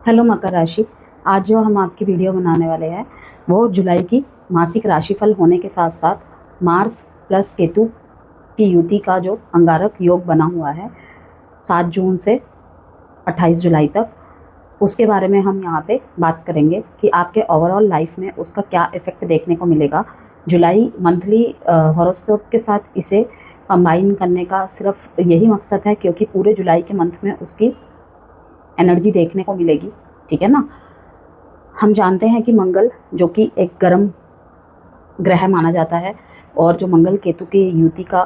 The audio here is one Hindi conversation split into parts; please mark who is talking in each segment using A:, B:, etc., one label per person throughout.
A: हेलो मकर राशि। आज जो हम आपकी वीडियो बनाने वाले हैं वो जुलाई की मासिक राशिफल होने के साथ साथ मार्स प्लस केतु की युति का जो अंगारक योग बना हुआ है 7 जून से 28 जुलाई तक, उसके बारे में हम यहाँ पे बात करेंगे कि आपके ओवरऑल लाइफ में उसका क्या इफ़ेक्ट देखने को मिलेगा। जुलाई मंथली हॉरोस्कोप के साथ इसे कंबाइन करने का सिर्फ यही मकसद है क्योंकि पूरे जुलाई के मंथ में उसकी एनर्जी देखने को मिलेगी, ठीक है ना। हम जानते हैं कि मंगल जो कि एक गर्म ग्रह माना जाता है और जो मंगल केतु के युति का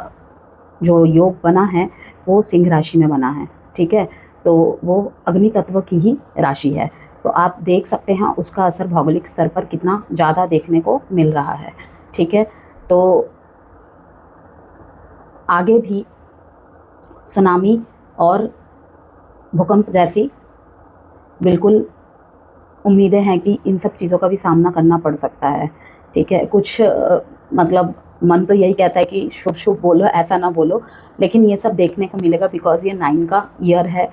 A: जो योग बना है वो सिंह राशि में बना है, ठीक है। तो वो अग्नि तत्व की ही राशि है, तो आप देख सकते हैं उसका असर भौगोलिक स्तर पर कितना ज़्यादा देखने को मिल रहा है, ठीक है। तो आगे भी सुनामी और भूकंप जैसी बिल्कुल उम्मीदें हैं कि इन सब चीज़ों का भी सामना करना पड़ सकता है, ठीक है। कुछ मतलब मन तो यही कहता है कि शुभ शुभ बोलो, ऐसा ना बोलो, लेकिन ये सब देखने को मिलेगा बिकॉज ये 9 का ईयर है।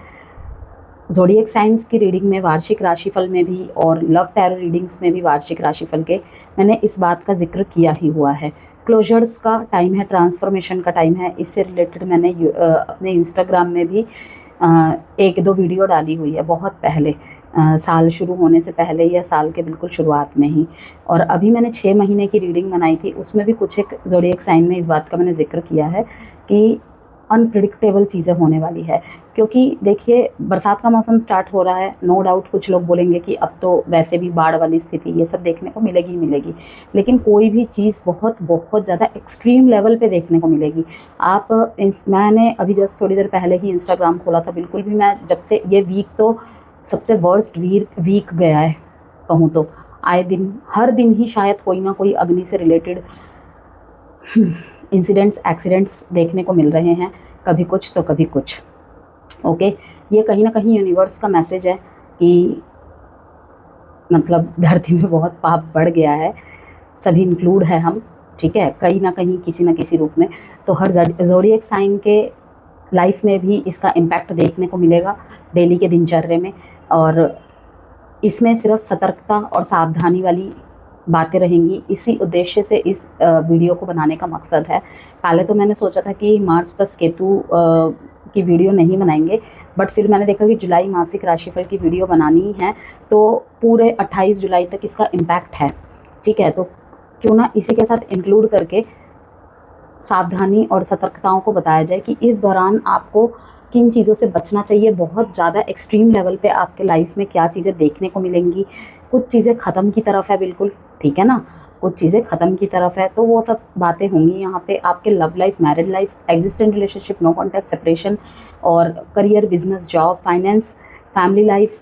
A: ज़ोडिएक साइंस की रीडिंग में, वार्षिक राशिफल में भी और लव टैरो रीडिंग्स में भी वार्षिक राशिफल के मैंने इस बात का जिक्र किया ही हुआ है। क्लोजर्स का टाइम है, ट्रांसफॉर्मेशन का टाइम है। इससे रिलेटेड मैंने अपने इंस्टाग्राम में भी 1-2 वीडियो डाली हुई है बहुत पहले, साल शुरू होने से पहले या साल के बिल्कुल शुरुआत में ही। और अभी मैंने 6 महीने की रीडिंग बनाई थी, उसमें भी कुछ एक ज़ोडिएक साइन में इस बात का मैंने जिक्र किया है कि अनप्रिडिक्टेबल चीज़ें होने वाली है। क्योंकि देखिए बरसात का मौसम स्टार्ट हो रहा है, नो डाउट कुछ लोग बोलेंगे कि अब तो वैसे भी बाढ़ वाली स्थिति ये सब देखने को मिलेगी ही मिलेगी, लेकिन कोई भी चीज़ बहुत बहुत ज़्यादा एक्सट्रीम लेवल पे देखने को मिलेगी। आप मैंने अभी जस्ट थोड़ी देर पहले ही इंस्टाग्राम खोला था, बिल्कुल भी मैं जब से ये वीक तो सबसे वर्स्ट वीक गया है कहूँ तो। आए दिन हर दिन ही शायद कोई ना कोई अग्नि से रिलेटेड इंसिडेंट्स, एक्सीडेंट्स देखने को मिल रहे हैं, कभी कुछ तो कभी कुछ। ओके, ये कहीं ना कहीं यूनिवर्स का मैसेज है कि मतलब धरती में बहुत पाप बढ़ गया है, सभी इंक्लूड है हम, ठीक है, कहीं ना कहीं किसी न किसी रूप में। तो हर ज़ोडिएक साइन के लाइफ में भी इसका इम्पैक्ट देखने को मिलेगा डेली के दिनचर्या में। और इसमें सिर्फ सतर्कता और सावधानी वाली बातें रहेंगी। इसी उद्देश्य से इस वीडियो को बनाने का मकसद है। पहले तो मैंने सोचा था कि मार्स प्लस केतु की वीडियो नहीं बनाएंगे, बट फिर मैंने देखा कि जुलाई मासिक राशिफल की वीडियो बनानी ही है, तो पूरे 28 जुलाई तक इसका इम्पैक्ट है, ठीक है। तो क्यों ना इसी के साथ इंक्लूड करके सावधानी और सतर्कताओं को बताया जाए कि इस दौरान आपको किन चीज़ों से बचना चाहिए। बहुत ज़्यादा एक्सट्रीम लेवल पे आपके लाइफ में क्या चीज़ें देखने को मिलेंगी। कुछ चीज़ें ख़त्म की तरफ है बिल्कुल, ठीक है ना, कुछ चीज़ें ख़त्म की तरफ है, तो वो सब बातें होंगी यहाँ पे। आपके love life, married life, existent relationship, no contact, separation और career, business, job, finance, family life,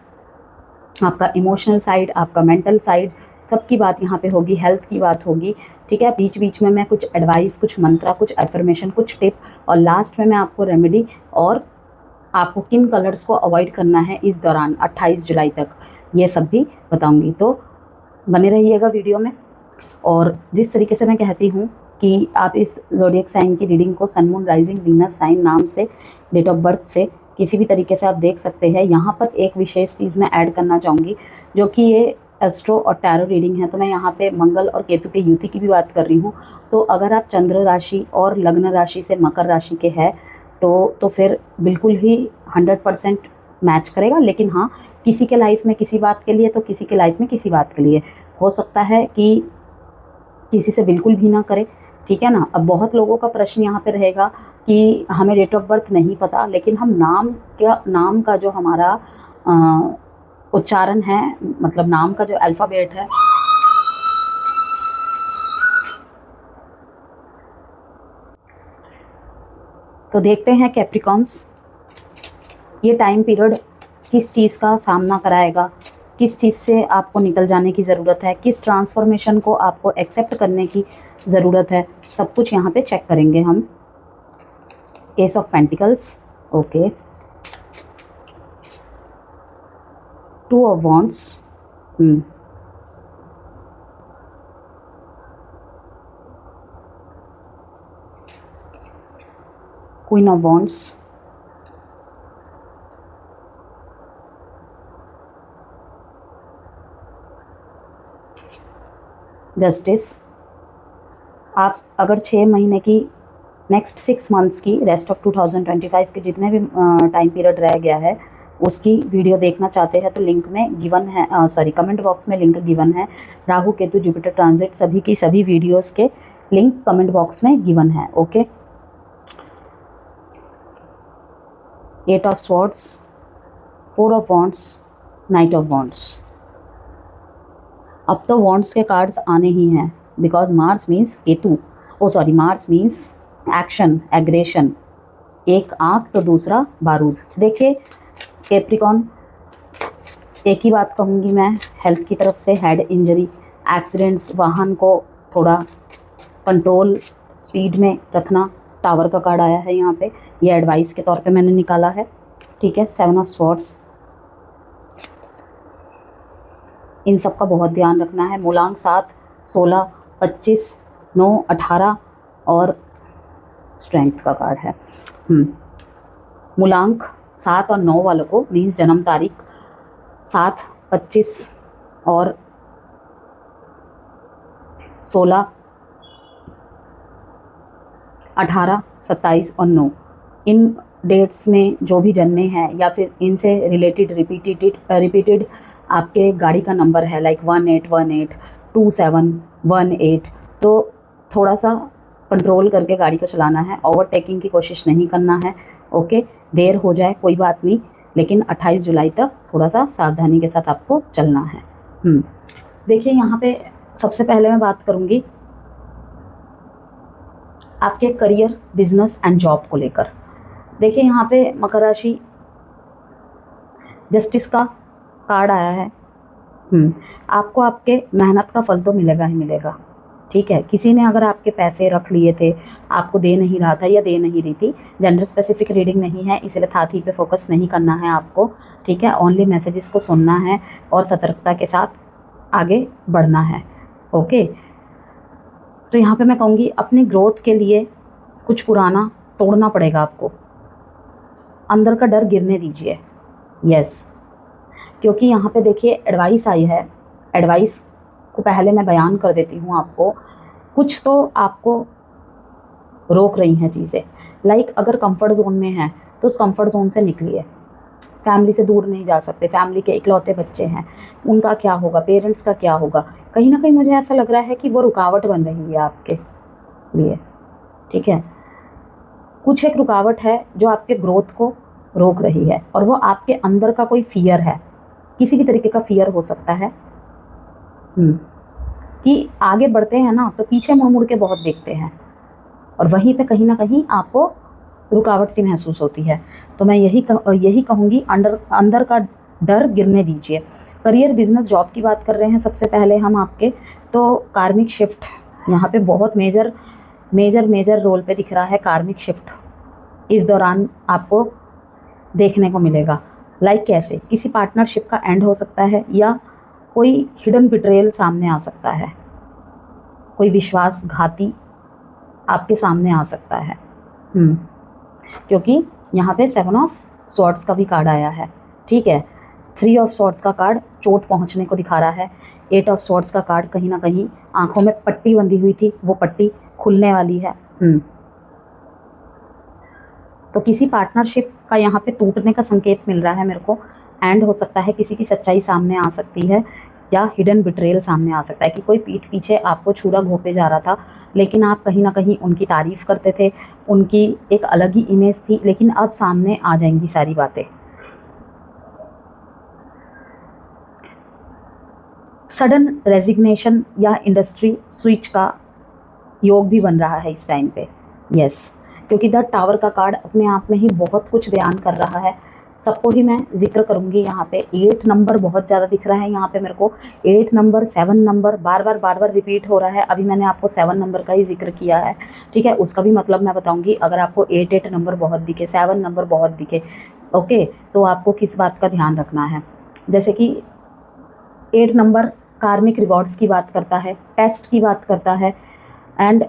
A: आपका इमोशनल साइड, आपका मेंटल साइड, सबकी बात यहाँ पे होगी। हेल्थ की बात होगी, ठीक है। बीच बीच में मैं कुछ एडवाइस, कुछ मंत्रा, कुछ एफर्मेशन, कुछ टिप और लास्ट में मैं आपको रेमेडी और आपको किन कलर्स को अवॉइड करना है इस दौरान 28 जुलाई तक, ये सब भी बताऊंगी। तो बने रहिएगा वीडियो में। और जिस तरीके से मैं कहती हूँ कि आप इस ज़ोडिएक साइन की रीडिंग को सन, मून, राइजिंग, वीनस साइन नाम से, डेट ऑफ बर्थ से किसी भी तरीके से आप देख सकते हैं। यहाँ पर एक विशेष चीज़ मैं ऐड करना चाहूँगी, जो कि ये एस्ट्रो और टैरो रीडिंग है, तो मैं यहाँ पे मंगल और केतु के युति की भी बात कर रही हूँ। तो अगर आप चंद्र राशि और लग्न राशि से मकर राशि के हैं तो फिर बिल्कुल ही 100% मैच करेगा। लेकिन हाँ, किसी के लाइफ में किसी बात के लिए, तो किसी के लाइफ में किसी बात के लिए हो सकता है कि किसी से बिल्कुल भी ना करे, ठीक है ना। अब बहुत लोगों का प्रश्न यहाँ पे रहेगा कि हमें डेट ऑफ बर्थ नहीं पता, लेकिन हम नाम का जो हमारा उच्चारण है, मतलब नाम का जो अल्फ़ाबेट है, तो देखते हैं कैप्रिकॉन्स ये टाइम पीरियड किस चीज़ का सामना कराएगा, किस चीज़ से आपको निकल जाने की ज़रूरत है, किस ट्रांसफॉर्मेशन को आपको एक्सेप्ट करने की ज़रूरत है, सब कुछ यहाँ पे चेक करेंगे हम। S of pentacles, okay, 2 of wands, queen of wands, justice, आप अगर 6 महीने की, नेक्स्ट 6 मंथ्स की, रेस्ट ऑफ 2025 के जितने भी टाइम पीरियड रह गया है उसकी वीडियो देखना चाहते हैं तो लिंक में गिवन है, कमेंट बॉक्स में लिंक गिवन है। राहु केतु जुपिटर ट्रांजिट सभी की सभी वीडियोस के लिंक कमेंट बॉक्स में गिवन है। Okay, 8 of swords, 4 of wands, night of wands. अब तो वॉन्ड्स के कार्ड्स आने ही हैं, because Mars means Ketu, Mars means action, aggression. एक आँख तो दूसरा बारूद। देखिए कैप्रिकॉन, एक ही बात कहूँगी मैं, हेल्थ की तरफ से हेड इंजरी, एक्सीडेंट्स, वाहन को थोड़ा कंट्रोल स्पीड में रखना। टावर का कार्ड आया है यहाँ पे, ये एडवाइस के तौर पे मैंने निकाला है। ठीक है, 7 ऑफ स्वॉर्ड्स, इन सब का बहुत ध्यान रखना है। मूलांक 7, 16, 25, 9, 18 और स्ट्रेंथ का कार्ड है। मूलांक 7 और 9 वालों को मीन्स जन्म तारीख 7, 25 और 16, 18, 27 और 9, इन डेट्स में जो भी जन्मे हैं या फिर इनसे रिलेटेड रिपीटेड आपके गाड़ी का नंबर है, लाइक 1818, 2718, तो थोड़ा सा कंट्रोल करके गाड़ी को चलाना है, ओवरटेकिंग की कोशिश नहीं करना है। ओके, देर हो जाए कोई बात नहीं, लेकिन 28 जुलाई तक थोड़ा सा सावधानी के साथ आपको चलना है। देखिए यहाँ पे सबसे पहले मैं बात करूँगी आपके करियर, बिजनेस एंड जॉब को लेकर। देखिए यहाँ पे मकर राशि, जस्टिस का कार्ड आया है। आपको आपके मेहनत का फल तो मिलेगा ही मिलेगा। ठीक है, किसी ने अगर आपके पैसे रख लिए थे, आपको दे नहीं रहा था या दे नहीं रही थी, जेंडर स्पेसिफिक रीडिंग नहीं है, इसलिए थाथी पे फोकस नहीं करना है आपको। ठीक है, ओनली मैसेजेस को सुनना है और सतर्कता के साथ आगे बढ़ना है। ओके, तो यहाँ पे मैं कहूँगी अपनी ग्रोथ के लिए कुछ पुराना तोड़ना पड़ेगा आपको, अंदर का डर गिरने दीजिए। यस, क्योंकि यहाँ पे देखिए एडवाइस आई है, एडवाइस को पहले मैं बयान कर देती हूँ आपको। कुछ तो आपको रोक रही हैं चीज़ें, लाइक अगर कंफर्ट जोन में है तो उस कंफर्ट जोन से निकलिए। फैमिली से दूर नहीं जा सकते, फैमिली के इकलौते बच्चे हैं, उनका क्या होगा, पेरेंट्स का क्या होगा, कहीं ना कहीं मुझे ऐसा लग रहा है कि वो रुकावट बन रही है आपके लिए। ठीक है, कुछ एक रुकावट है जो आपके ग्रोथ को रोक रही है, और वो आपके अंदर का कोई फियर है, किसी भी तरीके का फियर हो सकता है कि आगे बढ़ते हैं ना तो पीछे मुड़ मुड़ के बहुत देखते हैं, और वहीं पे कहीं ना कहीं आपको रुकावट सी महसूस होती है। तो मैं यही कहूँगी, अंदर का डर गिरने दीजिए। करियर, बिजनेस, जॉब की बात कर रहे हैं सबसे पहले हम आपके, तो कार्मिक शिफ्ट यहाँ पे बहुत मेजर रोल पे दिख रहा है। कार्मिक शिफ्ट इस दौरान आपको देखने को मिलेगा। लाइक कैसे, किसी पार्टनरशिप का एंड हो सकता है, या कोई हिडन बिट्रेयल सामने आ सकता है, कोई विश्वासघाती आपके सामने आ सकता है। क्योंकि यहाँ पे 7 ऑफ स्वॉर्ड्स का भी कार्ड आया है। ठीक है, 3 ऑफ स्वॉर्ड्स का कार्ड चोट पहुँचने को दिखा रहा है। 8 ऑफ स्वॉर्ड्स का कार्ड कहीं ना कहीं आंखों में पट्टी बंधी हुई थी, वो पट्टी खुलने वाली है। तो किसी पार्टनरशिप का यहाँ पे टूटने का संकेत मिल रहा है मेरे को। एंड हो सकता है, किसी की सच्चाई सामने आ सकती है, या हिडन बिट्रेयल सामने आ सकता है कि कोई पीठ पीछे आपको छुरा घोंपे जा रहा था, लेकिन आप कहीं ना कहीं उनकी तारीफ़ करते थे, उनकी एक अलग ही इमेज थी, लेकिन अब सामने आ जाएंगी सारी बातें। सडन रेजिग्नेशन या इंडस्ट्री स्विच का योग भी बन रहा है इस टाइम पे। यस, क्योंकि द टावर का कार्ड अपने आप में ही बहुत कुछ बयान कर रहा है। सबको ही मैं जिक्र करूंगी। यहाँ पे 8 नंबर बहुत ज़्यादा दिख रहा है यहाँ पे मेरे को। 8 नंबर, 7 नंबर बार बार रिपीट हो रहा है। अभी मैंने आपको 7 नंबर का ही जिक्र किया है। ठीक है, उसका भी मतलब मैं बताऊंगी। अगर आपको 8 नंबर बहुत दिखे, 7 नंबर बहुत दिखे, ओके, तो आपको किस बात का ध्यान रखना है। जैसे कि 8 नंबर कार्मिक रिवॉर्ड्स की बात करता है, टेस्ट की बात करता है, एंड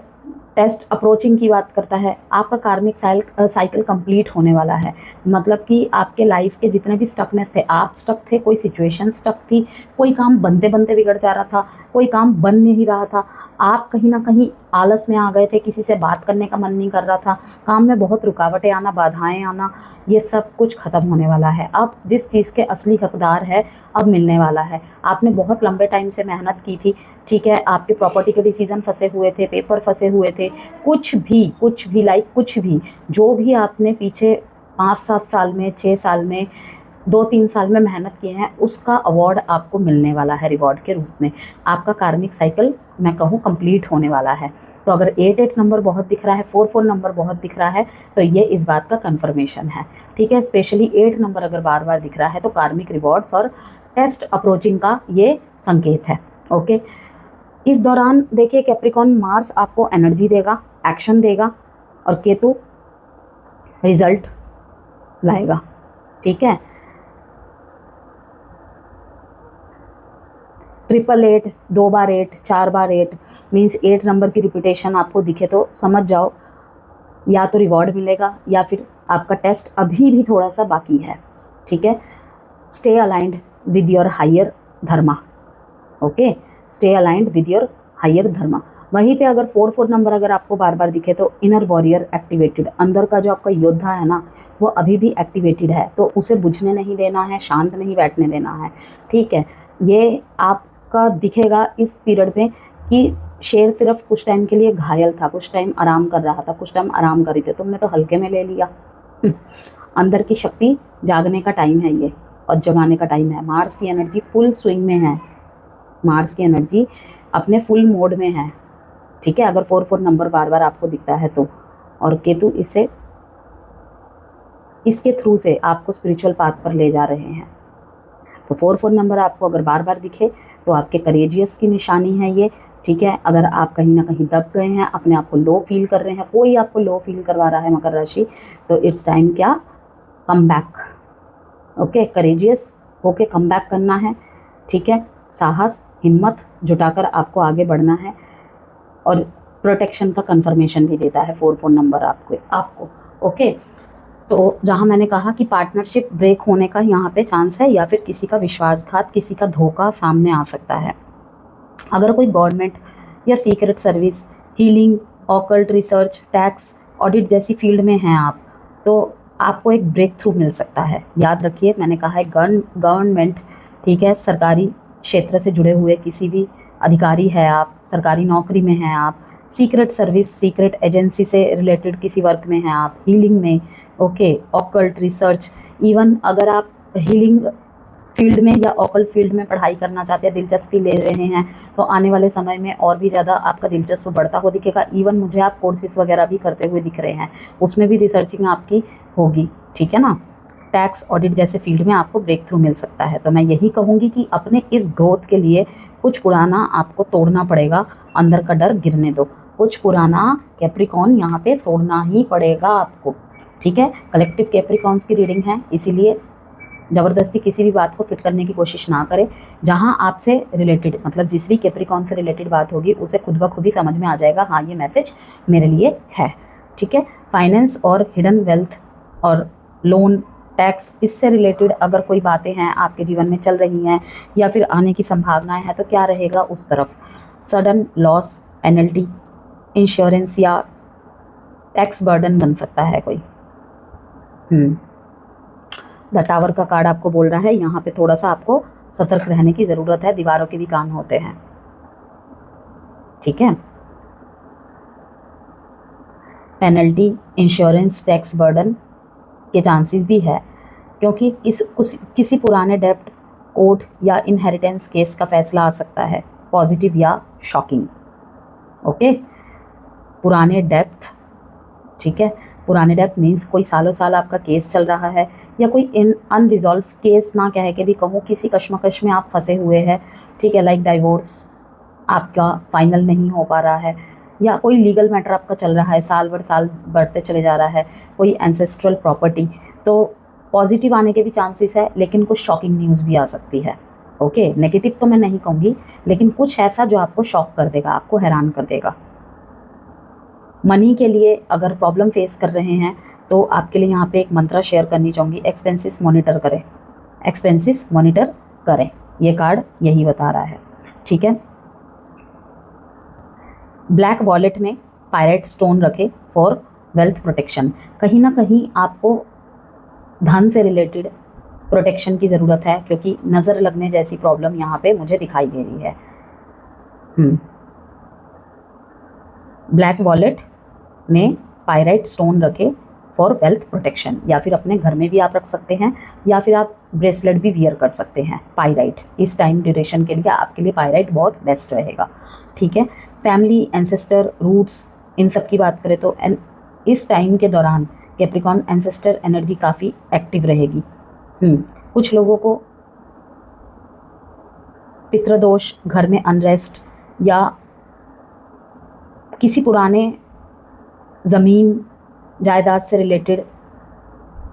A: टेस्ट अप्रोचिंग की बात करता है, आपका कार्मिक साइकिल कंप्लीट होने वाला है। मतलब कि आपके लाइफ के जितने भी स्टकनेस थे, आप स्टक थे, कोई सिचुएशन स्टक थी, कोई काम बनते बनते बिगड़ जा रहा था, कोई काम बन नहीं रहा था, आप कहीं ना कहीं आलस में आ गए थे, किसी से बात करने का मन नहीं कर रहा था, काम में बहुत रुकावटें आना, बाधाएं आना, ये सब कुछ ख़त्म होने वाला है। अब जिस चीज़ के असली हकदार है अब मिलने वाला है। आपने बहुत लंबे टाइम से मेहनत की थी, ठीक है, आपके प्रॉपर्टी के डिसीजन फंसे हुए थे, पेपर फंसे हुए थे, कुछ भी लाइक कुछ भी, जो भी आपने पीछे 5-7 साल में, 6 साल में, 2-3 साल में मेहनत किए हैं, उसका अवार्ड आपको मिलने वाला है रिवॉर्ड के रूप में। आपका कार्मिक साइकिल मैं कहूँ कंप्लीट होने वाला है। तो अगर 8-8 नंबर बहुत दिख रहा है, 4-4 नंबर बहुत दिख रहा है, तो ये इस बात का कन्फर्मेशन है, ठीक है। स्पेशली 8 नंबर अगर बार बार दिख रहा है तो कार्मिक रिवॉर्ड्स और टेस्ट अप्रोचिंग का ये संकेत है। ओके, इस दौरान देखिए कैप्रिकॉन, मार्स आपको एनर्जी देगा, एक्शन देगा, और केतु रिजल्ट लाएगा, ठीक है। 888, 2 बार 8, 4 बार 8 मीन्स 8 नंबर की रिपीटेशन आपको दिखे तो समझ जाओ या तो रिवॉर्ड मिलेगा या फिर आपका टेस्ट अभी भी थोड़ा सा बाकी है, ठीक है। Stay aligned with your higher dharma, okay, stay aligned with your higher dharma. वहीं पे अगर 4-4 नंबर अगर आपको बार बार दिखे तो इनर वॉरियर एक्टिवेटेड, अंदर का जो आपका योद्धा है ना वो अभी भी एक्टिवेटेड है, तो उसे बुझने नहीं देना है, शांत नहीं बैठने देना है, ठीक है। ये आपका दिखेगा इस पीरियड में कि शेर सिर्फ कुछ टाइम के लिए घायल था, कुछ टाइम आराम कर रहा था, कुछ टाइम आराम कर रही थी, तुमने तो हल्के में ले लिया। अंदर की शक्ति जागने का टाइम है ये, और जगाने का टाइम है। मार्स की एनर्जी फुल स्विंग में है, मार्स की एनर्जी अपने फुल मोड में है, ठीक है। अगर 4-4 नंबर बार बार आपको दिखता है तो, और केतु इसके थ्रू से आपको स्पिरिचुअल पाथ पर ले जा रहे हैं। तो 4-4 नंबर आपको अगर बार बार दिखे तो आपके करेजियस की निशानी है ये, ठीक है। अगर आप कहीं ना कहीं दब गए हैं, अपने आप को लो फील कर रहे हैं, कोई आपको लो फील करवा रहा है मकर राशि, तो इट्स टाइम क्या, कम बैक, ओके, करेजियस होके कम बैक करना है, ठीक है। साहस, हिम्मत जुटाकर आपको आगे बढ़ना है, और प्रोटेक्शन का कंफर्मेशन भी देता है 4-4 नंबर आपको, ओके। तो जहाँ मैंने कहा कि पार्टनरशिप ब्रेक होने का यहाँ पे चांस है, या फिर किसी का विश्वासघात, किसी का धोखा सामने आ सकता है। अगर कोई गवर्नमेंट या secret service, healing, occult research, tax, audit जैसी फील्ड में हैं आप, तो आपको एक ब्रेक थ्रू मिल सकता है। याद रखिए मैंने कहा है गवर्नमेंट, ठीक है, सरकारी क्षेत्र से जुड़े हुए किसी भी अधिकारी है आप, सरकारी नौकरी में हैं आप, सीक्रेट सर्विस, सीक्रेट एजेंसी से रिलेटेड किसी वर्क में हैं आप, हीलिंग में, ओके, ऑकल्ट रिसर्च, इवन अगर आप हीलिंग फील्ड में या ऑकल्ट फील्ड में पढ़ाई करना चाहते हैं, दिलचस्पी ले रहे हैं, तो आने वाले समय में और भी ज़्यादा आपका दिलचस्प बढ़ता हुआ दिखेगा। इवन मुझे आप कोर्सेज वगैरह भी करते हुए दिख रहे हैं, उसमें भी रिसर्चिंग आपकी होगी, ठीक है ना। टैक्स, ऑडिट जैसे फील्ड में आपको ब्रेक थ्रू मिल सकता है। तो मैं यही कहूँगी कि अपने इस ग्रोथ के लिए कुछ पुराना आपको तोड़ना पड़ेगा, अंदर का डर गिरने दो, कुछ पुराना कैप्रिकॉन यहाँ पे तोड़ना ही पड़ेगा आपको, ठीक है। कलेक्टिव कैप्रिकॉन्स की रीडिंग है, इसीलिए ज़बरदस्ती किसी भी बात को फिट करने की कोशिश ना करें। जहाँ आपसे रिलेटेड, मतलब जिस भी कैप्रिकॉन से रिलेटेड बात होगी उसे खुद ब खुद ही समझ में आ जाएगा, हाँ ये मैसेज मेरे लिए है, ठीक है। फाइनेंस और हिडन वेल्थ और लोन, टैक्स, इससे रिलेटेड अगर कोई बातें हैं आपके जीवन में चल रही हैं या फिर आने की संभावनाएं हैं, तो क्या रहेगा उस तरफ। सडन लॉस, पेनल्टी, इंश्योरेंस या टैक्स बर्डन बन सकता है कोई। द टावर का कार्ड आपको बोल रहा है यहाँ पे थोड़ा सा आपको सतर्क रहने की ज़रूरत है, दीवारों के भी कान होते हैं, ठीक है। पेनल्टी, इंश्योरेंस, टैक्स बर्डन के चांसेस भी है, क्योंकि किसी पुराने डेप्ट, कोर्ट या इनहेरिटेंस केस का फैसला आ सकता है, पॉजिटिव या शॉकिंग, ओके। पुराने डेप्थ, ठीक है, पुराने डेप्थ मीन्स कोई सालों साल आपका केस चल रहा है, या कोई अनरिजॉल्व केस ना कह के भी कहूँ, किसी कश्मकश में आप फंसे हुए हैं, ठीक है, लाइक डाइवोर्स आपका फाइनल नहीं हो पा रहा है, या कोई लीगल मैटर आपका चल रहा है, साल भर साल बढ़ते चले जा रहा है, कोई एंसेस्ट्रल प्रॉपर्टी, तो पॉजिटिव आने के भी चांसेस है, लेकिन कुछ शॉकिंग न्यूज़ भी आ सकती है, ओके। नेगेटिव तो मैं नहीं कहूँगी, लेकिन कुछ ऐसा जो आपको शॉक कर देगा, आपको हैरान कर देगा, मनी के लिए अगर प्रॉब्लम फेस कर रहे हैं तो आपके लिए यहाँ पे एक मंत्र शेयर करनी चाहूँगी, एक्सपेंसेस मॉनिटर करें, एक्सपेंसेस मॉनिटर करें, ये कार्ड यही बता रहा है। ठीक है। ब्लैक वॉलेट में पायराइट स्टोन रखें फॉर वेल्थ प्रोटेक्शन। कहीं ना कहीं आपको धन से रिलेटेड प्रोटेक्शन की ज़रूरत है, क्योंकि नज़र लगने जैसी प्रॉब्लम यहाँ पे मुझे दिखाई दे रही है। ब्लैक वॉलेट में पायराइट स्टोन रखें फॉर वेल्थ प्रोटेक्शन, या फिर अपने घर में भी आप रख सकते हैं, या फिर आप ब्रेसलेट भी वियर कर सकते हैं पायराइट। इस टाइम ड्यूरेशन के लिए आपके लिए पायराइट बहुत बेस्ट रहेगा। ठीक है। फैमिली, एंसेस्टर, रूट्स, इन सब की बात करें तो इस टाइम के दौरान कैप्रिकॉर्न एंसेस्टर एनर्जी काफ़ी एक्टिव रहेगी। कुछ लोगों को पितृदोष, घर में अनरेस्ट, या किसी पुराने ज़मीन जायदाद से रिलेटेड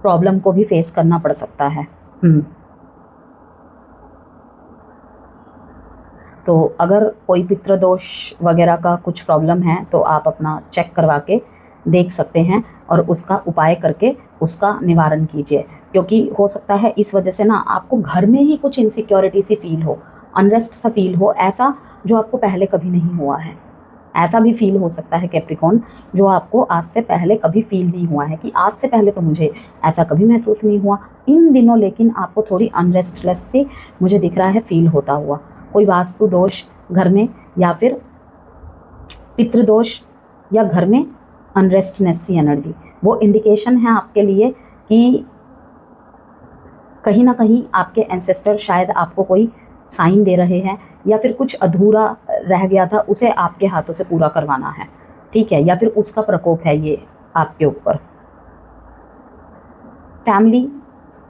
A: प्रॉब्लम को भी फेस करना पड़ सकता है। तो अगर कोई पितृदोष वगैरह का कुछ प्रॉब्लम है तो आप अपना चेक करवा के देख सकते हैं और उसका उपाय करके उसका निवारण कीजिए, क्योंकि हो सकता है इस वजह से ना आपको घर में ही कुछ इनसिक्योरिटी सी फील हो, अनरेस्ट सा फील हो, ऐसा जो आपको पहले कभी नहीं हुआ है। ऐसा भी फील हो सकता है कैप्रिकॉर्न, जो आपको आज से पहले कभी फील नहीं हुआ है, कि आज से पहले तो मुझे ऐसा कभी महसूस नहीं हुआ, इन दिनों लेकिन आपको थोड़ी अनरेस्टलेस से मुझे दिख रहा है फील होता हुआ। कोई वास्तु दोष घर में, या फिर पितृदोष, या घर में अनरेस्टनेस सी एनर्जी, वो इंडिकेशन है आपके लिए कि कहीं ना कहीं आपके एंसेस्टर शायद आपको कोई साइन दे रहे हैं, या फिर कुछ अधूरा रह गया था उसे आपके हाथों से पूरा करवाना है। ठीक है। या फिर उसका प्रकोप है ये आपके ऊपर। फैमिली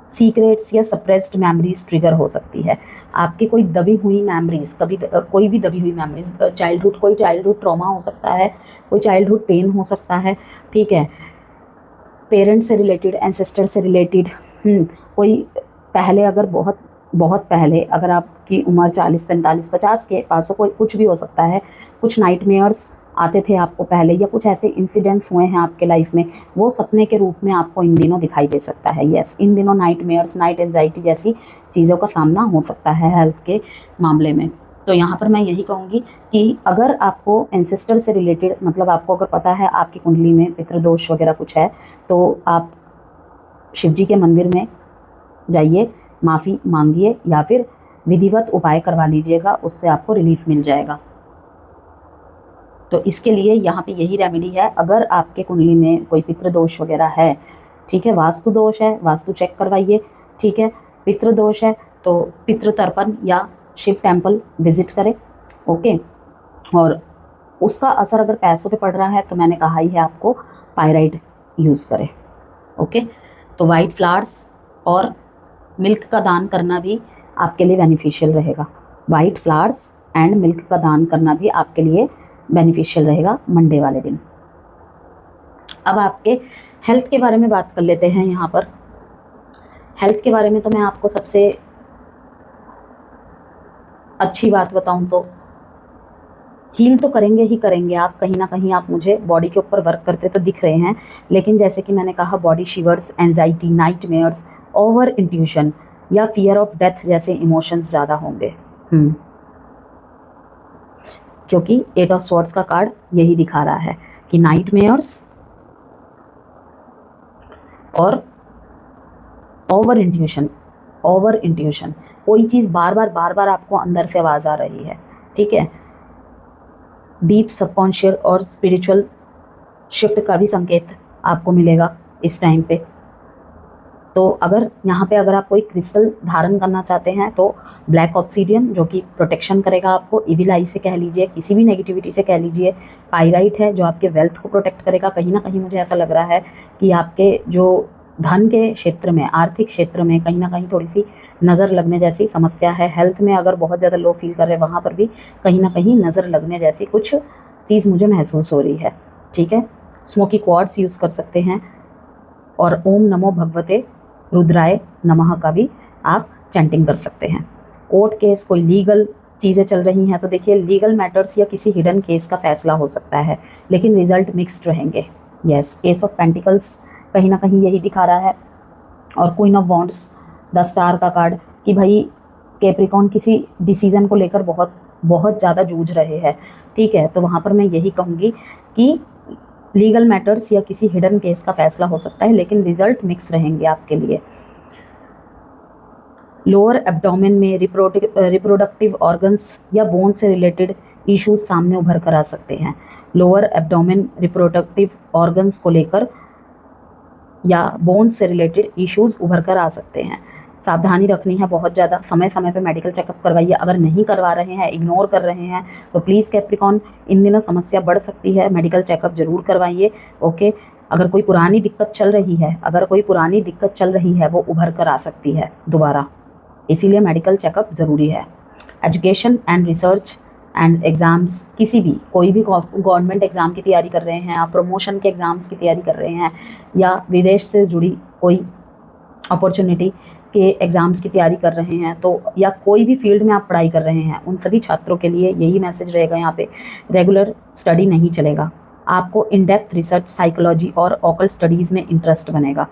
A: सीक्रेट्स या सप्रेस्ड मेमोरीज ट्रिगर हो सकती है। आपकी कोई दबी हुई मेमोरीज, कभी कोई भी दबी हुई मेमोरीज, चाइल्डहुड, कोई चाइल्डहुड ट्रॉमा हो सकता है, कोई चाइल्डहुड पेन हो सकता है। ठीक है। पेरेंट्स से रिलेटेड, एंसेस्टर से रिलेटेड, कोई पहले, अगर बहुत बहुत पहले, अगर आपकी उम्र 40, 45, 50 के पास हो, कोई कुछ भी हो सकता है, कुछ नाइटमेयर्स आते थे आपको पहले, या कुछ ऐसे इंसिडेंट्स हुए हैं आपके लाइफ में, वो सपने के रूप में आपको इन दिनों दिखाई दे सकता है। यस, इन दिनों नाइटमेयर्स, नाइट एंजाइटी जैसी चीज़ों का सामना हो सकता है हेल्थ के मामले में। तो यहाँ पर मैं यही कहूँगी कि अगर आपको एंसेस्टर से रिलेटेड, मतलब आपको अगर पता है आपकी कुंडली में पितृदोष वगैरह कुछ है, तो आप शिवजी के मंदिर में जाइए, माफ़ी मांगिए, या फिर विधिवत उपाय करवा लीजिएगा, उससे आपको रिलीफ मिल जाएगा। तो इसके लिए यहाँ पे यही रेमेडी है। अगर आपके कुंडली में कोई पितृदोष वगैरह है, ठीक है, वास्तु दोष है, वास्तु चेक करवाइए। ठीक है। पितृदोष है तो पितृ तर्पण या शिव टेम्पल विजिट करें। ओके। और उसका असर अगर पैसों पे पड़ रहा है तो मैंने कहा ही है आपको पायराइट यूज़ करें। ओके। तो वाइट फ्लावर्स और मिल्क का दान करना भी आपके लिए बेनिफिशियल रहेगा। वाइट फ्लावर्स एंड मिल्क का दान करना भी आपके लिए बेनिफिशियल रहेगा मंडे वाले दिन। अब आपके हेल्थ के बारे में बात कर लेते हैं। यहाँ पर हेल्थ के बारे में तो मैं आपको सबसे अच्छी बात बताऊं तो हील तो करेंगे ही करेंगे आप, कहीं ना कहीं आप मुझे बॉडी के ऊपर वर्क करते तो दिख रहे हैं, लेकिन जैसे कि मैंने कहा body शिवर्स, anxiety, nightmares, over intuition या फियर ऑफ डेथ जैसे इमोशंस ज़्यादा होंगे। क्योंकि 8 ऑफ स्वॉर्ड्स का कार्ड यही दिखा रहा है कि नाइटमेयर्स और ओवर इंट्यूशन, कोई चीज़ बार बार आपको अंदर से आवाज़ आ रही है। ठीक है। डीप सबकॉन्शियस और स्पिरिचुअल शिफ्ट का भी संकेत आपको मिलेगा इस टाइम पे। तो अगर यहाँ पे अगर आप कोई क्रिस्टल धारण करना चाहते हैं तो ब्लैक ऑब्सीडियन, जो कि प्रोटेक्शन करेगा आपको, इविल आई से कह लीजिए, किसी भी नेगेटिविटी से कह लीजिए। पायराइट है जो आपके वेल्थ को प्रोटेक्ट करेगा। कहीं ना कहीं मुझे ऐसा लग रहा है कि आपके जो धन के क्षेत्र में, आर्थिक क्षेत्र में कहीं ना कहीं थोड़ी सी नज़र लगने जैसी समस्या है। हेल्थ में अगर बहुत ज़्यादा लो फील कर रहे हैं, वहाँ पर भी कहीं ना कहीं नज़र लगने जैसी कुछ चीज़ मुझे महसूस हो रही है। ठीक है। स्मोकी क्वार्ट्स यूज़ कर सकते हैं, और ओम नमो भगवते रुद्राय नमः का भी आप चैंटिंग कर सकते हैं। कोर्ट केस, कोई लीगल चीज़ें चल रही हैं तो देखिए लीगल मैटर्स या किसी हिडन केस का फैसला हो सकता है लेकिन रिजल्ट मिक्स्ड रहेंगे। यस, एस ऑफ पेंटिकल्स कहीं ना कहीं यही दिखा रहा है, और queen of wands, the star का कार्ड, कि भाई कैप्रिकॉन किसी डिसीजन को लेकर बहुत बहुत ज़्यादा जूझ रहे हैं, ठीक है। तो वहाँ पर मैं यही कहूँगी कि लीगल मैटर्स या किसी हिडन केस का फैसला हो सकता है, लेकिन रिजल्ट मिक्स रहेंगे आपके लिए। लोअर एब्डोमेन में रिप्रोडक्टिव ऑर्गन्स या बोन से रिलेटेड इश्यूज सामने उभर कर आ सकते हैं। लोअर एब्डोमेन रिप्रोडक्टिव ऑर्गन्स को लेकर या बोन से रिलेटेड इश्यूज उभर कर आ सकते हैं। सावधानी रखनी है बहुत ज़्यादा, समय समय पे मेडिकल चेकअप करवाइए। अगर नहीं करवा रहे हैं, इग्नोर कर रहे हैं, तो प्लीज़ कैप्रिकॉन, इन दिनों समस्या बढ़ सकती है, मेडिकल चेकअप जरूर करवाइए। ओके, अगर कोई पुरानी दिक्कत चल रही है वो उभर कर आ सकती है दोबारा, इसीलिए मेडिकल चेकअप ज़रूरी है। Education and research and exams, कोई भी गवर्नमेंट एग्ज़ाम की तैयारी कर रहे हैं, आप प्रमोशन के एग्ज़ाम्स की तैयारी कर रहे हैं, या विदेश से जुड़ी कोई अपॉर्चुनिटी के एग्ज़ाम्स की तैयारी कर रहे हैं, तो या कोई भी फील्ड में आप पढ़ाई कर रहे हैं, उन सभी छात्रों के लिए यही मैसेज रहेगा यहाँ पे। रेगुलर स्टडी नहीं चलेगा, आपको इन डेप्थ रिसर्च, साइकोलॉजी और ऑकल्ट स्टडीज़ में इंटरेस्ट बनेगा।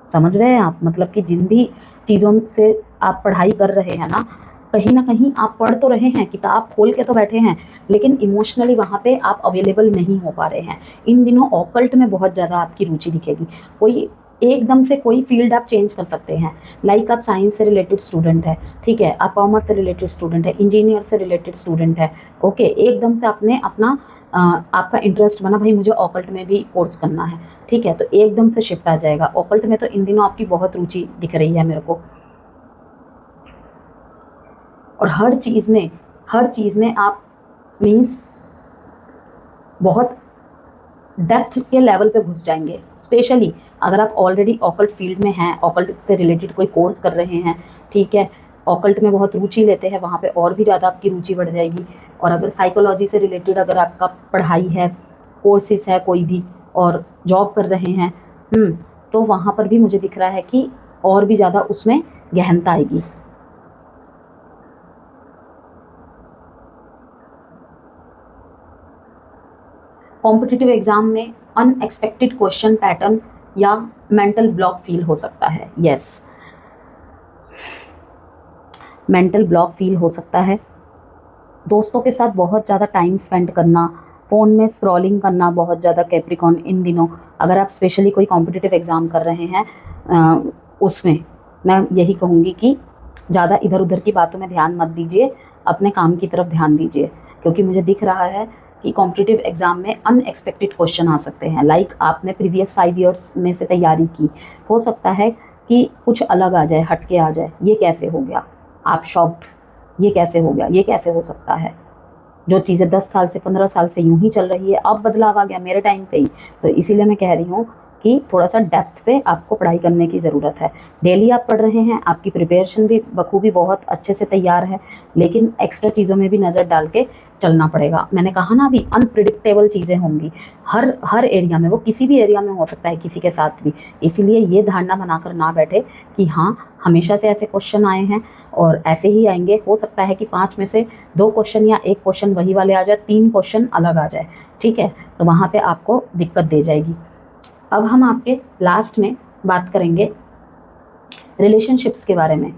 A: समझ रहे हैं आप, मतलब कि जिन भी चीज़ों से आप पढ़ाई कर रहे हैं ना कहीं आप पढ़ तो रहे हैं, किताब खोल के तो बैठे हैं, लेकिन इमोशनली वहाँ पे आप अवेलेबल नहीं हो पा रहे हैं। इन दिनों ऑकल्ट में बहुत ज़्यादा आपकी रुचि दिखेगी। कोई एकदम से कोई फील्ड आप चेंज कर सकते हैं, लाइक आप साइंस से रिलेटेड स्टूडेंट है, ठीक है, आप कॉमर्स से रिलेटेड स्टूडेंट है, इंजीनियर से रिलेटेड स्टूडेंट है, ओके, एकदम से आपने अपना आपका इंटरेस्ट बना, भाई मुझे ऑकल्ट में भी कोर्स करना है, ठीक है, तो एकदम से शिफ्ट आ जाएगा। ऑकल्ट में तो इन दिनों आपकी बहुत रुचि दिख रही है मेरे को, और हर चीज़ में आप मीन्स बहुत डेप्थ के लेवल पे घुस जाएंगे। स्पेशली अगर आप ऑलरेडी ऑकल्ट फील्ड में हैं, ऑकल्ट से रिलेटेड कोई कोर्स कर रहे हैं, ठीक है, ऑकल्ट में बहुत रुचि लेते हैं, वहाँ पे और भी ज़्यादा आपकी रुचि बढ़ जाएगी। और अगर साइकोलॉजी से रिलेटेड अगर आपका पढ़ाई है, कोर्सेज है कोई भी, और जॉब कर रहे हैं, तो वहाँ पर भी मुझे दिख रहा है कि और भी ज़्यादा उसमें गहनता आएगी। कॉम्पिटिटिव एग्जाम में अनएक्सपेक्टेड क्वेश्चन पैटर्न या मेंटल ब्लॉक फील हो सकता है। यस, मेंटल ब्लॉक फील हो सकता है। दोस्तों के साथ बहुत ज़्यादा टाइम स्पेंड करना, फ़ोन में स्क्रॉलिंग करना बहुत ज़्यादा कैप्रिकॉन इन दिनों, अगर आप स्पेशली कोई कॉम्पिटिटिव एग्ज़ाम कर रहे हैं उसमें मैं यही कहूँगी कि ज़्यादा इधर उधर की बातों में ध्यान मत दीजिए, अपने काम की तरफ ध्यान दीजिए, क्योंकि मुझे दिख रहा है कि कॉम्पिटिटिव एग्ज़ाम में अनएक्सपेक्टेड क्वेश्चन आ सकते हैं। लाइक आपने प्रीवियस 5 ईयर्स में से तैयारी की, हो सकता है कि कुछ अलग आ जाए, हट के आ जाए, ये कैसे हो गया, आप शॉक्ड, ये कैसे हो गया, ये कैसे हो सकता है। जो चीज़ें 10 साल से 15 साल से यूं ही चल रही है, अब बदलाव आ गया मेरे टाइम पे ही। तो इसीलिए मैं कह रही हूँ कि थोड़ा सा डेप्थ पे आपको पढ़ाई करने की ज़रूरत है। डेली आप पढ़ रहे हैं, आपकी प्रिपरेशन भी बखूबी बहुत अच्छे से तैयार है, लेकिन एक्स्ट्रा चीज़ों में भी नज़र डाल के चलना पड़ेगा। मैंने कहा ना, अभी अनप्रिडिक्टेबल चीज़ें होंगी हर एरिया में, वो किसी भी एरिया में हो सकता है, किसी के साथ भी। इसीलिए ये धारणा बनाकर ना बैठे कि हाँ हमेशा से ऐसे क्वेश्चन आए हैं और ऐसे ही आएंगे। हो सकता है कि 5 में से 2 क्वेश्चन या 1 क्वेश्चन वही वाले आ जाए, 3 क्वेश्चन अलग आ जाए, ठीक है, तो वहाँ पे आपको दिक्कत दे जाएगी। अब हम आपके लास्ट में बात करेंगे रिलेशनशिप्स के बारे में।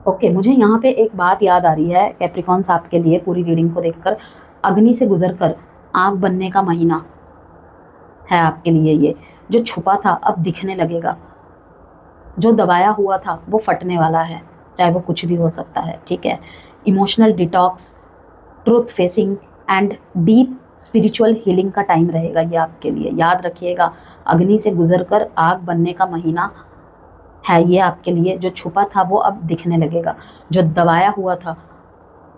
A: ओके, मुझे यहाँ पे एक बात याद आ रही है कैप्रिकॉन्स आपके लिए, पूरी रीडिंग को देखकर, अग्नि से गुजरकर आग बनने का महीना है आपके लिए। ये जो छुपा था अब दिखने लगेगा, जो दबाया हुआ था वो फटने वाला है, चाहे वो कुछ भी हो सकता है, ठीक है। Emotional detox, truth facing and deep spiritual healing का टाइम रहेगा ये आपके लिए। याद रखिएगा, अग्नि से गुजरकर आग बनने का महीना है ये आपके लिए। जो छुपा था वो अब दिखने लगेगा, जो दबाया हुआ था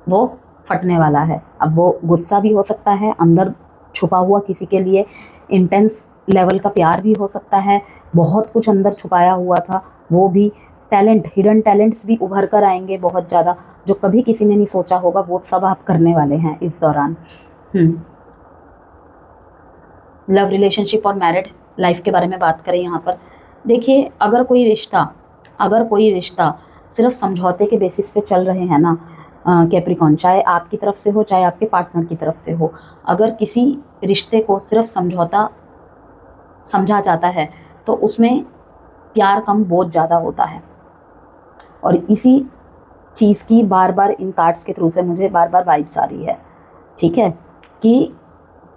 A: वो फटने वाला है। अब वो गुस्सा भी हो सकता है, अंदर छुपा हुआ किसी के लिए इंटेंस लेवल का प्यार भी हो सकता है, बहुत कुछ अंदर छुपाया हुआ था वो भी, टैलेंट, हिडन टैलेंट्स भी उभर कर आएंगे बहुत ज़्यादा, जो कभी किसी ने नहीं सोचा होगा, वो सब आप करने वाले हैं इस दौरान। लव रिलेशनशिप और मैरिड लाइफ के बारे में बात करें यहाँ पर, देखिए अगर कोई रिश्ता सिर्फ समझौते के बेसिस पे चल रहे हैं ना, कैप्रिकॉन, चाहे आपकी तरफ से हो चाहे आपके पार्टनर की तरफ से हो, अगर किसी रिश्ते को सिर्फ समझौता समझा जाता है तो उसमें प्यार कम बहुत ज़्यादा होता है। और इसी चीज़ की बार बार इन कार्ड्स के थ्रू से मुझे बार बार वाइब्स आ रही है, ठीक है, कि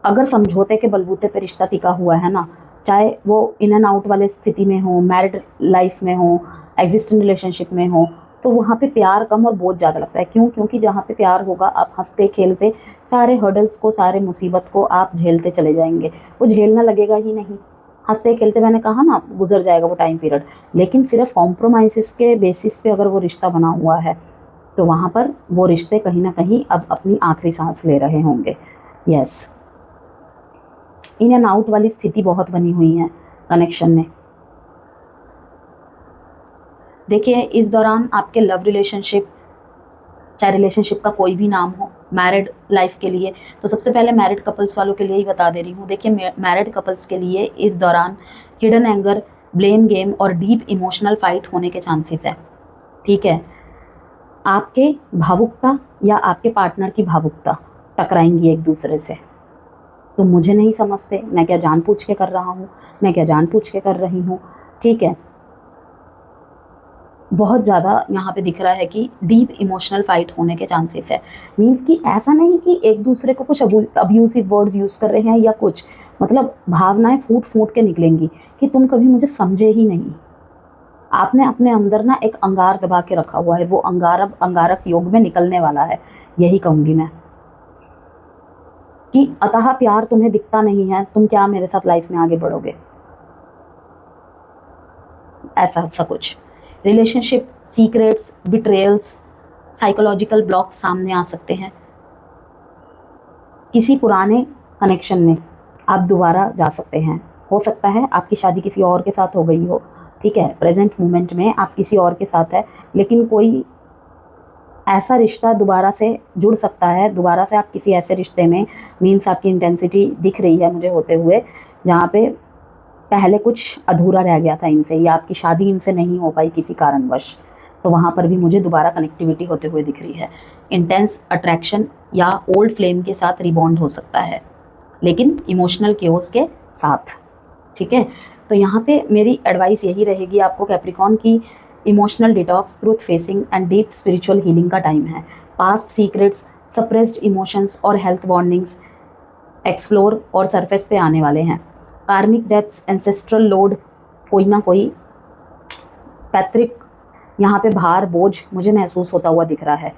A: अगर समझौते के बलबूते पे रिश्ता टिका हुआ है ना, चाहे वो इन एंड आउट वाले स्थिति में हो, मैरिड लाइफ में हो, एग्जिस्टिंग रिलेशनशिप में हो, तो वहाँ पे प्यार कम और बहुत ज़्यादा लगता है। क्यों? क्योंकि जहाँ पे प्यार होगा आप हंसते खेलते सारे हर्डल्स को, सारे मुसीबत को आप झेलते चले जाएंगे। वो झेलना लगेगा ही नहीं, हंसते खेलते, मैंने कहा ना, गुजर जाएगा वो टाइम पीरियड। लेकिन सिर्फ कॉम्प्रोमाइज़ के बेसिस पे अगर वो रिश्ता बना हुआ है तो वहाँ पर वो रिश्ते कहीं ना कहीं अब अपनी आखिरी सांस ले रहे होंगे। यस, इन एंड आउट वाली स्थिति बहुत बनी हुई है कनेक्शन में। देखिए, इस दौरान आपके लव रिलेशनशिप, चाहे रिलेशनशिप का कोई भी नाम हो, मैरिड लाइफ के लिए, तो सबसे पहले मैरिड कपल्स वालों के लिए ही बता दे रही हूँ। देखिए, मैरिड कपल्स के लिए इस दौरान हिडन एंगर, ब्लेम गेम और डीप इमोशनल फाइट होने के चांसेस है, ठीक है। आपके भावुकता या आपके पार्टनर की भावुकता टकराएंगी एक दूसरे से। तुम मुझे नहीं समझते, मैं क्या जानबूझ के कर रहा हूँ, मैं क्या जानबूझ के कर रही हूँ, ठीक है। बहुत ज़्यादा यहाँ पे दिख रहा है कि डीप इमोशनल फाइट होने के चांसेस है। मीन्स कि ऐसा नहीं कि एक दूसरे को कुछ अब्यूसिव वर्ड्स यूज़ कर रहे हैं या कुछ, मतलब भावनाएं फूट फूट के निकलेंगी कि तुम कभी मुझे समझे ही नहीं। आपने अपने अंदर ना एक अंगार दबा के रखा हुआ है, वो अंगार अब अंगारक योग में निकलने वाला है, यही कहूँगी मैं। कि अतः प्यार तुम्हें दिखता नहीं है, तुम क्या मेरे साथ लाइफ में आगे बढ़ोगे, ऐसा कुछ। रिलेशनशिप सीक्रेट्स, बिट्रेयल्स, साइकोलॉजिकल ब्लॉक्स सामने आ सकते हैं। किसी पुराने कनेक्शन में आप दोबारा जा सकते हैं। हो सकता है आपकी शादी किसी और के साथ हो गई हो, ठीक है, प्रेजेंट मोमेंट में आप किसी और के साथ है, लेकिन कोई ऐसा रिश्ता दोबारा से जुड़ सकता है, दोबारा से आप किसी ऐसे रिश्ते में, मीन्स आपकी इंटेंसिटी दिख रही है मुझे होते हुए, जहाँ पे पहले कुछ अधूरा रह गया था इनसे, या आपकी शादी इनसे नहीं हो पाई किसी कारणवश, तो वहाँ पर भी मुझे दोबारा कनेक्टिविटी होते हुए दिख रही है। इंटेंस अट्रैक्शन या ओल्ड फ्लेम के साथ रिबॉन्ड हो सकता है, लेकिन इमोशनल क्योस के साथ, ठीक है। तो यहाँ पे मेरी एडवाइस यही रहेगी आपको कैप्रिकॉन की, emotional detox, truth facing and deep spiritual healing का टाइम है। पास्ट सीक्रेट्स, सप्रेस्ड इमोशंस और हेल्थ बॉन्डिंग्स एक्सप्लोर और सरफेस पे आने वाले हैं। कार्मिक डेप्थ्स, एंसेस्ट्रल लोड, कोई ना कोई पैतृक यहाँ पे भार, बोझ मुझे महसूस होता हुआ दिख रहा है,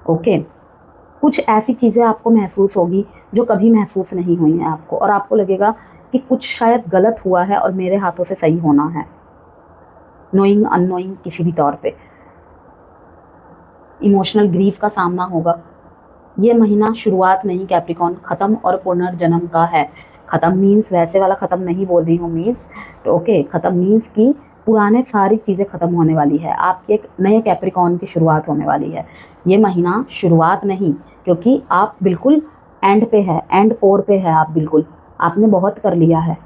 A: ओके। कुछ ऐसी चीज़ें आपको महसूस होगी जो कभी महसूस नहीं हुई हैं आपको, और आपको लगेगा कि कुछ शायद गलत हुआ है और मेरे हाथों से सही होना है, नोइंग अननोइंग किसी भी तौर पे। इमोशनल ग्रीफ का सामना होगा। ये महीना शुरुआत नहीं कैप्रिकॉन, ख़त्म और पुनर्जन्म का है। ख़त्म मीन्स वैसे वाला ख़त्म नहीं बोल रही हूँ, मीन्स ओके, ख़त्म मीन्स कि पुराने सारी चीज़ें ख़त्म होने वाली है, आपके एक नए कैप्रिकॉन की शुरुआत होने वाली है। ये महीना शुरुआत नहीं, क्योंकि आप बिल्कुल एंड पे है, एंड कोर पे है आप, बिल्कुल आपने बहुत कर लिया है।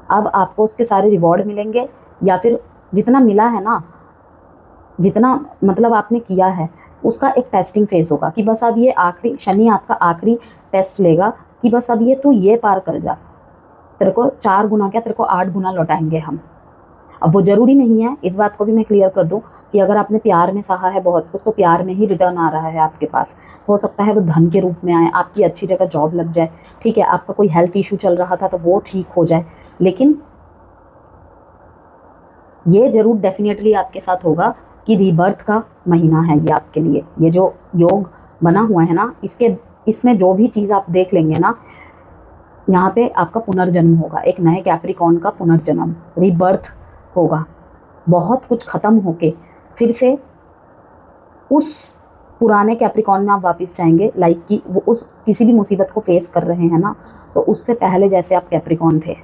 A: अब आपको उसके सारे रिवॉर्ड मिलेंगे, या फिर जितना मिला है ना, जितना मतलब आपने किया है, उसका एक टेस्टिंग फेज होगा कि बस अब ये आखिरी, शनि आपका आखिरी टेस्ट लेगा कि बस अब ये तू ये पार कर जा, तेरे को 4 गुना क्या, तेरे को 8 गुना लौटाएंगे हम। अब वो ज़रूरी नहीं है, इस बात को भी मैं क्लियर कर दूं कि अगर आपने प्यार में सहा है बहुत कुछ, तो प्यार में ही रिटर्न आ रहा है आपके पास। हो सकता है वो धन के रूप में आए, आपकी अच्छी जगह जॉब लग जाए, ठीक है, आपका कोई हेल्थ इशू चल रहा था तो वो ठीक हो जाए, लेकिन ये ज़रूर डेफिनेटली आपके साथ होगा कि रीबर्थ का महीना है ये आपके लिए। ये जो योग बना हुआ है ना, इसमें जो भी चीज़ आप देख लेंगे ना, यहाँ पे आपका पुनर्जन्म होगा, एक नए कैप्रिकॉन का पुनर्जन्म, रीबर्थ होगा। बहुत कुछ ख़त्म होके फिर से उस पुराने कैप्रिकॉन में आप वापस जाएंगे, लाइक कि वो उस किसी भी मुसीबत को फेस कर रहे हैं ना, तो उससे पहले जैसे आप कैप्रिकॉन थे,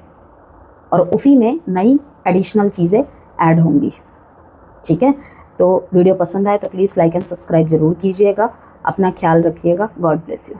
A: और उसी में नई एडिशनल चीज़ें ऐड होंगी, ठीक है। तो वीडियो पसंद आए तो प्लीज़ लाइक एंड सब्सक्राइब ज़रूर कीजिएगा। अपना ख्याल रखिएगा। God bless you.